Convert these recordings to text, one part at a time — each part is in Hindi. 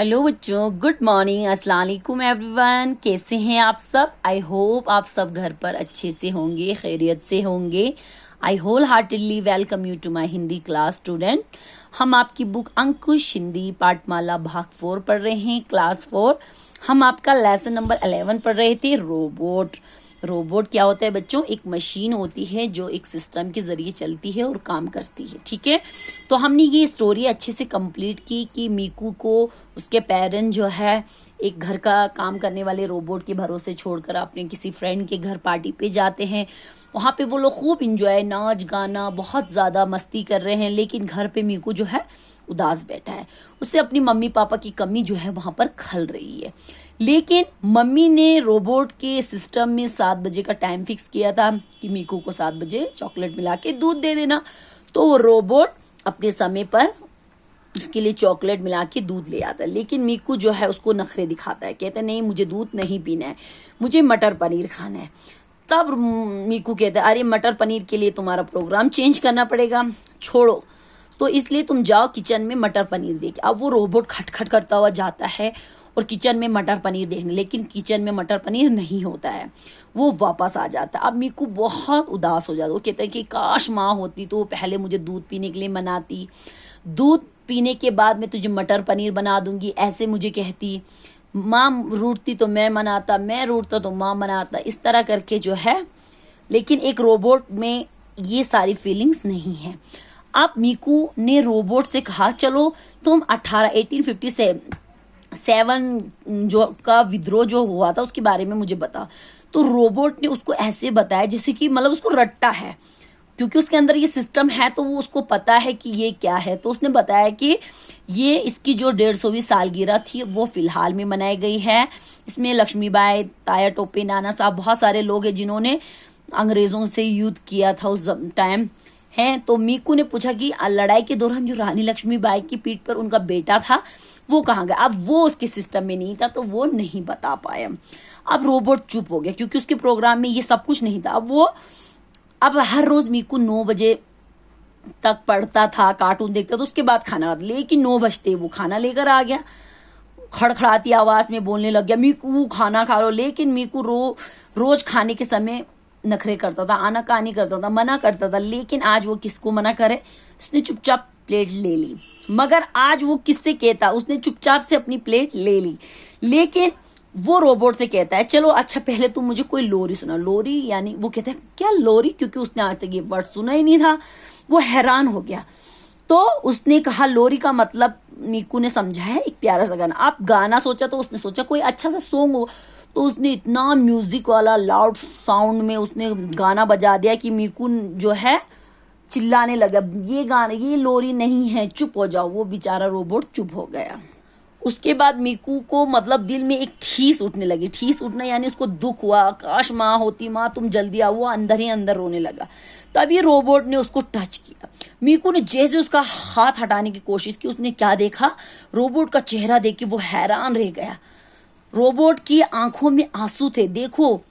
हेलो बच्चों, गुड मॉर्निंग, अस्सलाम वालेकुम एवरीवन। कैसे हैं आप सब? आई होप आप सब घर पर अच्छे से होंगे, खैरियत से होंगे। I wholeheartedly welcome you to my Hindi class student. हम आपकी बुक अंकुश हिंदी पाठमाला भाग 4 पढ़ रहे हैं, क्लास 4। हम आपका लेसन नंबर 11 पढ़ रहे थे, रोबोट। रोबोट क्या होता है बच्चों? एक मशीन होती है जो एक सिस्टम के जरिए चलती है और काम करती है। ठीक है, तो हमने ये स्टोरी अच्छे से कंप्लीट की कि मीकू को उसके पेरेंट जो है एक घर का काम करने वाले रोबोट के भरोसे छोड़कर अपने किसी फ्रेंड के घर पार्टी पे जाते हैं। वहां पे वो लोग खूब इंजॉय, नाच गाना, बहुत ज्यादा मस्ती कर रहे हैं, लेकिन घर पे मीकू जो है उदास बैठा है। उससे अपनी मम्मी पापा की कमी जो है वहां पर खल रही है। लेकिन मम्मी ने रोबोट के सिस्टम में 7 बजे का टाइम फिक्स किया था कि मीकू को 7 बजे चॉकलेट मिला के दूध दे देना। तो वो रोबोट अपने समय पर उसके लिए चॉकलेट मिला के दूध ले आता है, लेकिन मीकू जो है उसको नखरे दिखाता है, कहता है नहीं मुझे दूध नहीं पीना है, मुझे मटर पनीर खाना है। तब मीकू कहता है अरे मटर पनीर के लिए तुम्हारा प्रोग्राम चेंज करना पड़ेगा, छोड़ो, तो इसलिए तुम जाओ किचन में मटर पनीर देके। अब वो रोबोट खटखट करता हुआ जाता है और किचन में मटर पनीर देखने, लेकिन किचन में मटर पनीर नहीं होता है। वो वापस आ जाता है। अब मीकू बहुत उदास हो जाता, वो कहता है कि काश माँ होती तो वो पहले मुझे दूध पीने के लिए मनाती, दूध पीने के बाद मैं तुझे मटर पनीर बना दूंगी, ऐसे मुझे कहती। माँ रूठती तो मैं मनाता, मैं रूठता तो माँ मनाता, इस तरह करके जो है। लेकिन एक रोबोट में ये सारी फीलिंग्स नहीं है। अब मीकू ने रोबोट से कहा चलो तुम 1857 जो का विद्रोह जो हुआ था उसके बारे में मुझे बता। तो रोबोट ने उसको ऐसे बताया जैसे कि मतलब उसको रट्टा है, क्योंकि उसके अंदर ये सिस्टम है तो वो उसको पता है कि ये क्या है। तो उसने बताया कि ये इसकी जो 150वीं सालगिरह थी वो फिलहाल में मनाई गई है। इसमें लक्ष्मीबाई, ताया टोपे, नाना साहब, बहुत सारे लोग हैं जिन्होंने अंग्रेजों से युद्ध किया था उस टाइम है। तो मीकू ने पूछा कि लड़ाई के दौरान जो रानी लक्ष्मीबाई की पीठ पर उनका बेटा था वो कहाँ गया? अब वो उसके सिस्टम में नहीं था तो वो नहीं बता पाया। अब रोबोट चुप हो गया क्योंकि उसके प्रोग्राम में ये सब कुछ नहीं था। अब हर रोज मीकू 9 बजे तक पढ़ता था, कार्टून देखता था, उसके बाद खाना, लेकिन 9 बजते वो खाना लेकर आ गया, खड़खड़ाती आवाज में बोलने लग गया मीकू खाना खा लो। लेकिन मीकू रोज खाने के समय नखरे करता था, आनाकानी करता था, मना करता था। लेकिन आज वो किसको मना करे? उसने चुपचाप प्लेट ले ली। मगर आज वो किससे कहता? उसने चुपचाप से अपनी प्लेट ले ली। लेकिन वो रोबोट से कहता है चलो अच्छा पहले तुम मुझे कोई लोरी सुना। लोरी यानी वो कहता है क्या लोरी? क्योंकि उसने आज तक ये वर्ड सुना ही नहीं था। वो हैरान हो गया। तो उसने कहा लोरी का मतलब मीकू ने समझा है एक प्यारा सा गाना। आप गाना सोचा तो उसने सोचा कोई अच्छा सा सॉन्ग हो, तो उसने इतना म्यूजिक वाला लाउड साउंड में उसने गाना बजा दिया कि मीकू जो है चिल्लाने लगा, ये गाना, ये लोरी नहीं है, चुप हो जाओ। वो बेचारा रोबोट चुप हो गया। उसके बाद मीकू को मतलब दिल में एक ठीस उठने लगी। ठीस उठना यानी उसको दुख हुआ, काश माँ होती, माँ तुम जल्दी आओ। वो अंदर ही अंदर रोने लगा। तब ये रोबोट ने उसको टच किया। मीकू ने जैसे उसका हाथ हटाने की कोशिश की, उसने क्या देखा? रोबोट का चेहरा देख के वो हैरान रह गया। रोबोट की आंखों में आंसू थे। देखो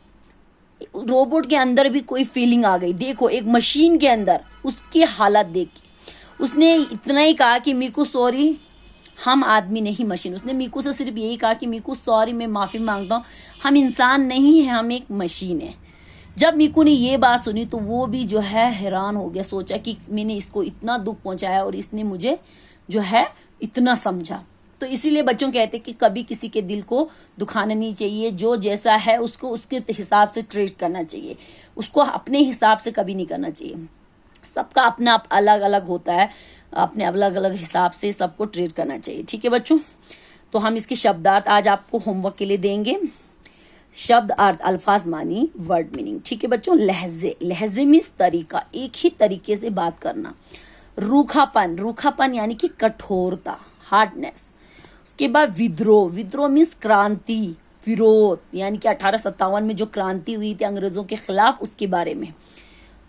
रोबोट के अंदर भी कोई फीलिंग आ गई। देखो एक मशीन के अंदर उसकी हालत देख के उसने इतना ही कहा कि मीकू सॉरी, हम आदमी नहीं मशीन। उसने मीकू से सिर्फ यही कहा कि मीकू सॉरी, मैं माफी मांगता हूँ, हम इंसान नहीं है, हम एक मशीन है। जब मीकू ने ये बात सुनी तो वो भी जो है हैरान हो गया। सोचा कि मैंने इसको इतना दुख पहुंचाया और इसने मुझे जो है इतना समझा। तो इसीलिए बच्चों कहते हैं कि कभी किसी के दिल को दुखाना नहीं चाहिए। जो जैसा है उसको उसके हिसाब से ट्रीट करना चाहिए, उसको अपने हिसाब से कभी नहीं करना चाहिए। सबका अपना अलग अलग होता है, अपने अलग अलग हिसाब से सबको ट्रीट करना चाहिए। ठीक है बच्चों, तो हम इसके शब्दार्थ आज आपको होमवर्क के लिए देंगे। शब्द अर्थ, अल्फाज मानी, वर्ड मीनिंग। ठीक है बच्चों। लहजे, लहजे मीन्स तरीका, एक ही तरीके से बात करना। रूखापन, रूखापन यानी कि कठोरता, हार्डनेस। उसके बाद विद्रोह, विद्रोह मीन्स क्रांति, विरोध, यानी कि 1857 में जो क्रांति हुई थी अंग्रेजों के खिलाफ, उसके बारे में।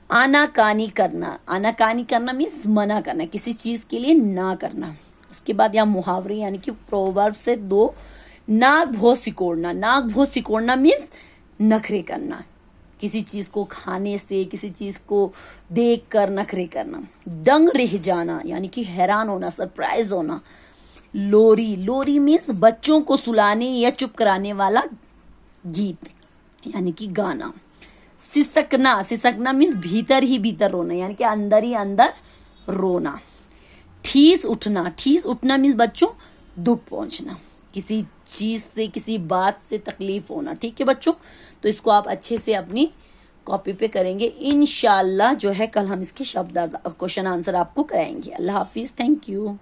आनाकानी करना, आनाकानी करना मीन्स मना करना, किसी चीज के लिए ना करना। उसके बाद यहाँ मुहावरे यानी कि प्रोवर्ब से 2, नाक भों सिकोड़ना, नाक भों सिकोड़ना मीन्स नखरे करना, किसी चीज को खाने से, किसी चीज को देख कर नखरे करना। दंग रह जाना यानी कि हैरान होना, सरप्राइज होना। लोरी, लोरी मीन्स बच्चों को सुलाने या चुप कराने वाला गीत यानी कि गाना। सिसकना, सिसकना मीन्स भीतर ही भीतर रोना यानी कि अंदर ही अंदर रोना। ठीस उठना, ठीस उठना मीन्स बच्चों दुख पहुंचना, किसी चीज से किसी बात से तकलीफ होना। ठीक है बच्चों, तो इसको आप अच्छे से अपनी कॉपी पे करेंगे इंशाल्लाह। जो है कल हम इसके शब्द क्वेश्चन आंसर आपको कराएंगे। अल्लाह हाफिज, थैंक यू।